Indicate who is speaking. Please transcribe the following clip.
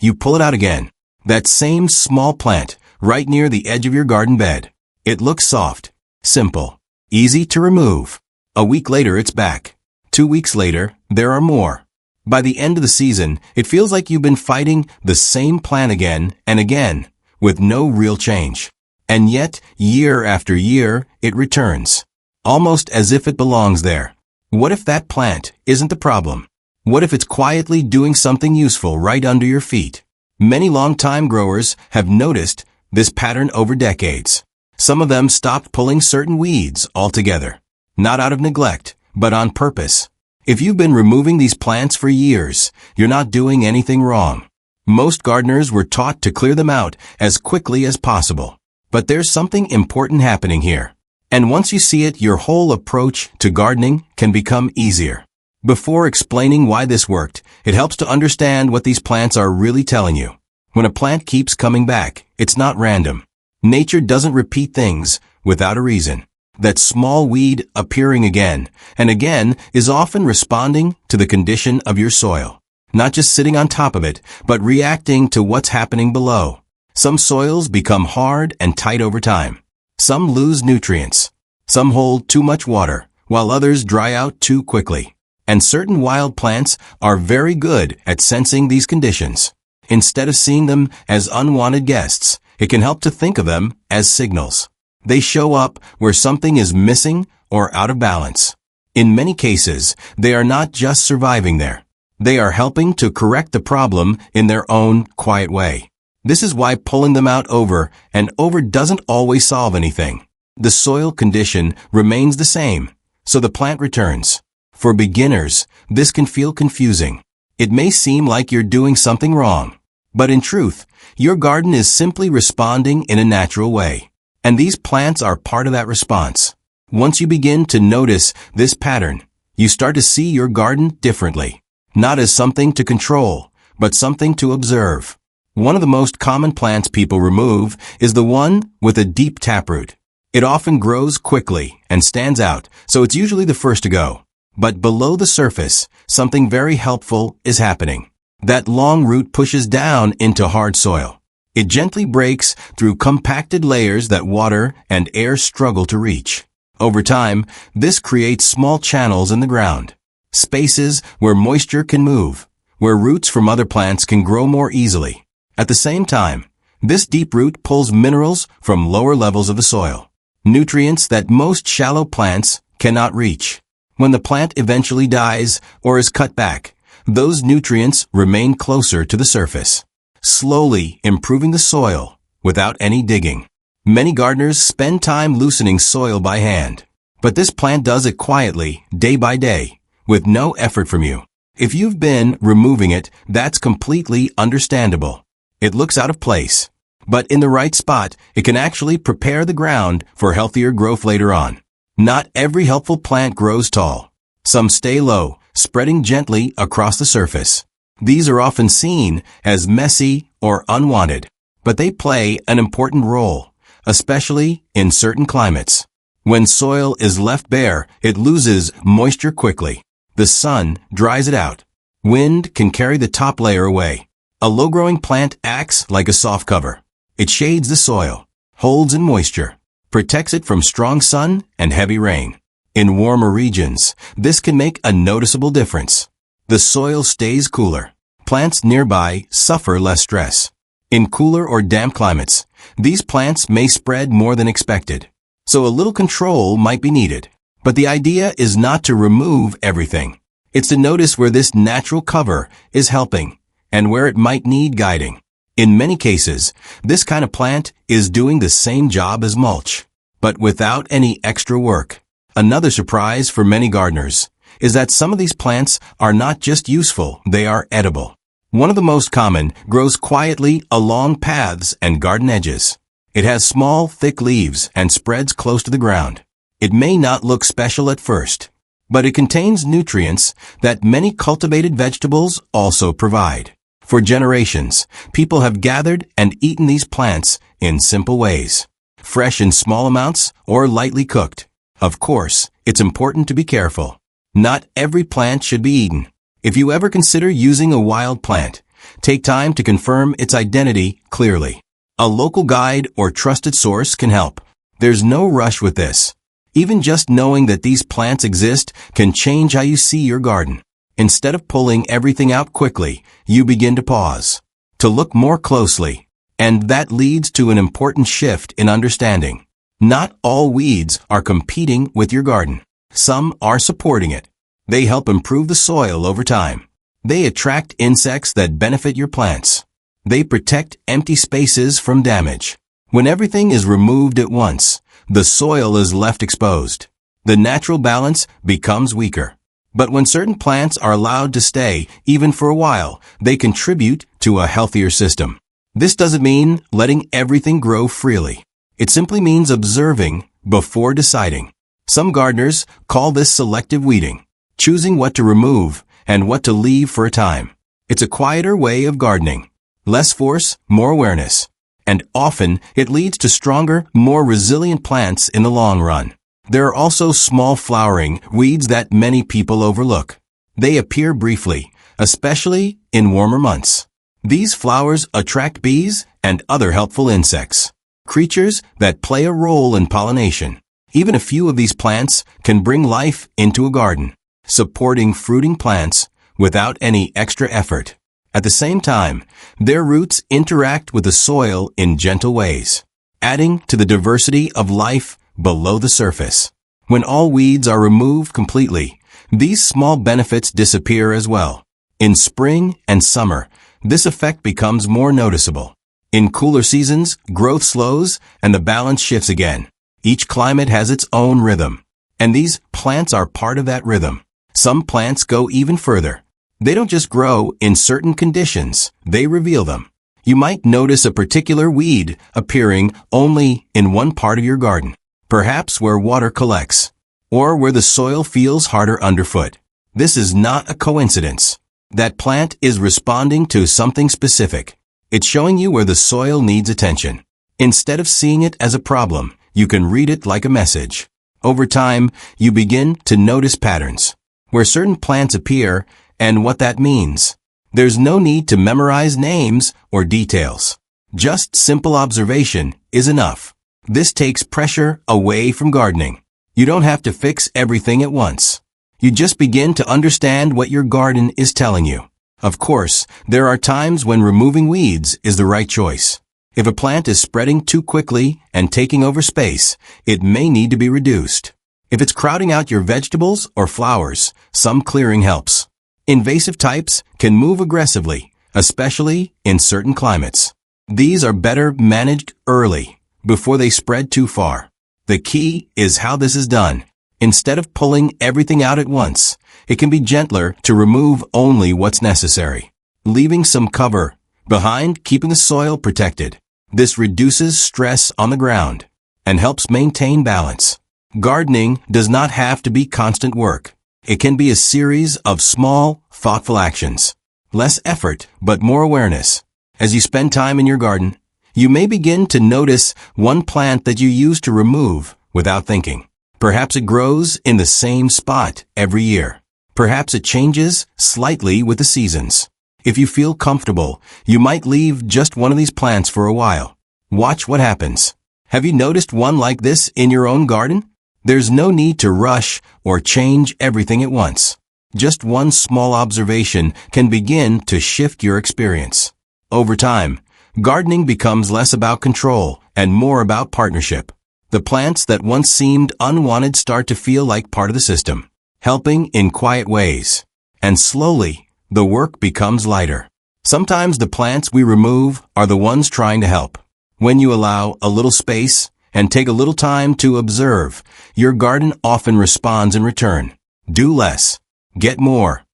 Speaker 1: You pull it out again. That same small plant, right near the edge of your garden bed. It looks soft, simple, easy to remove. A week later, it's back. 2 weeks later, there are more. By the end of the season, it feels like you've been fighting the same plant again and again, with no real change. And yet, year after year, it returns, almost as if it belongs there. What if that plant isn't the problem? What if it's quietly doing something useful right under your feet? Many long-time growers have noticed this pattern over decades. Some of them stopped pulling certain weeds altogether, not out of neglect, but on purpose. If you've been removing these plants for years, you're not doing anything wrong. Most gardeners were taught to clear them out as quickly as possible. But there's something important happening here. And once you see it, your whole approach to gardening can become easier. Before explaining why this worked, it helps to understand what these plants are really telling you. When a plant keeps coming back, it's not random. Nature doesn't repeat things without a reason. That small weed appearing again and again is often responding to the condition of your soil. Not just sitting on top of it, but reacting to what's happening below. Some soils become hard and tight over time. Some lose nutrients. Some hold too much water, while others dry out too quickly. And certain wild plants are very good at sensing these conditions. Instead of seeing them as unwanted guests, it can help to think of them as signals. They show up where something is missing or out of balance. In many cases, they are not just surviving there. They are helping to correct the problem in their own quiet way. This is why pulling them out over and over doesn't always solve anything. The soil condition remains the same, so the plant returns. For beginners, this can feel confusing. It may seem like you're doing something wrong. But in truth, your garden is simply responding in a natural way. And these plants are part of that response. Once you begin to notice this pattern, you start to see your garden differently. Not as something to control, but something to observe. One of the most common plants people remove is the one with a deep taproot. It often grows quickly and stands out, so it's usually the first to go. But below the surface, something very helpful is happening. That long root pushes down into hard soil. It gently breaks through compacted layers that water and air struggle to reach. Over time, this creates small channels in the ground, spaces where moisture can move, where roots from other plants can grow more easily. At the same time, this deep root pulls minerals from lower levels of the soil, nutrients that most shallow plants cannot reach. When the plant eventually dies or is cut back, those nutrients remain closer to the surface, slowly improving the soil without any digging. Many gardeners spend time loosening soil by hand, but this plant does it quietly, day by day, with no effort from you. If you've been removing it, that's completely understandable. It looks out of place, but in the right spot, it can actually prepare the ground for healthier growth later on. Not every helpful plant grows tall. Some stay low, spreading gently across the surface. These are often seen as messy or unwanted, but they play an important role, especially in certain climates. When soil is left bare, it loses moisture quickly. The sun dries it out. Wind can carry the top layer away. A low-growing plant acts like a soft cover. It shades the soil, holds in moisture, protects it from strong sun and heavy rain. In warmer regions, this can make a noticeable difference. The soil stays cooler. Plants nearby suffer less stress. In cooler or damp climates, these plants may spread more than expected. So a little control might be needed. But the idea is not to remove everything. It's to notice where this natural cover is helping and where it might need guiding. In many cases, this kind of plant is doing the same job as mulch, but without any extra work. Another surprise for many gardeners is that some of these plants are not just useful, they are edible. One of the most common grows quietly along paths and garden edges. It has small, thick leaves and spreads close to the ground. It may not look special at first, but it contains nutrients that many cultivated vegetables also provide. For generations, people have gathered and eaten these plants in simple ways, fresh in small amounts or lightly cooked. Of course, it's important to be careful. Not every plant should be eaten. If you ever consider using a wild plant, take time to confirm its identity clearly. A local guide or trusted source can help. There's no rush with this. Even just knowing that these plants exist can change how you see your garden. Instead of pulling everything out quickly, you begin to pause, to look more closely. And that leads to an important shift in understanding. Not all weeds are competing with your garden. Some are supporting it. They help improve the soil over time. They attract insects that benefit your plants. They protect empty spaces from damage. When everything is removed at once, the soil is left exposed. The natural balance becomes weaker. But when certain plants are allowed to stay, even for a while, they contribute to a healthier system. This doesn't mean letting everything grow freely. It simply means observing before deciding. Some gardeners call this selective weeding, choosing what to remove and what to leave for a time. It's a quieter way of gardening. Less force, more awareness. And often, it leads to stronger, more resilient plants in the long run. There are also small flowering weeds that many people overlook. They appear briefly, especially in warmer months. These flowers attract bees and other helpful insects, creatures that play a role in pollination. Even a few of these plants can bring life into a garden, supporting fruiting plants without any extra effort. At the same time, their roots interact with the soil in gentle ways, adding to the diversity of life below the surface. When all weeds are removed completely, these small benefits disappear as well. In spring and summer, this effect becomes more noticeable. In cooler seasons, growth slows and the balance shifts again. Each climate has its own rhythm, and these plants are part of that rhythm. Some plants go even further. They don't just grow in certain conditions, they reveal them. You might notice a particular weed appearing only in one part of your garden, perhaps where water collects, or where the soil feels harder underfoot. This is not a coincidence. That plant is responding to something specific. It's showing you where the soil needs attention. Instead of seeing it as a problem, you can read it like a message. Over time, you begin to notice patterns, where certain plants appear and what that means. There's no need to memorize names or details. Just simple observation is enough. This takes pressure away from gardening. You don't have to fix everything at once. You just begin to understand what your garden is telling you. Of course, there are times when removing weeds is the right choice. If a plant is spreading too quickly and taking over space, it may need to be reduced. If it's crowding out your vegetables or flowers, some clearing helps. Invasive types can move aggressively, especially in certain climates. These are better managed early, before they spread too far. The key is how this is done. Instead of pulling everything out at once, it can be gentler to remove only what's necessary, leaving some cover behind, keeping the soil protected. This reduces stress on the ground and helps maintain balance. Gardening does not have to be constant work. It can be a series of small, thoughtful actions. Less effort, but more awareness. As you spend time in your garden, you may begin to notice one plant that you used to remove without thinking. Perhaps it grows in the same spot every year. Perhaps it changes slightly with the seasons. If you feel comfortable, you might leave just one of these plants for a while. Watch what happens. Have you noticed one like this in your own garden? There's no need to rush or change everything at once. Just one small observation can begin to shift your experience. Over time, gardening becomes less about control and more about partnership. The plants that once seemed unwanted start to feel like part of the system, helping in quiet ways. And slowly, the work becomes lighter. Sometimes the plants we remove are the ones trying to help. When you allow a little space and take a little time to observe, your garden often responds in return. Do less. Get more.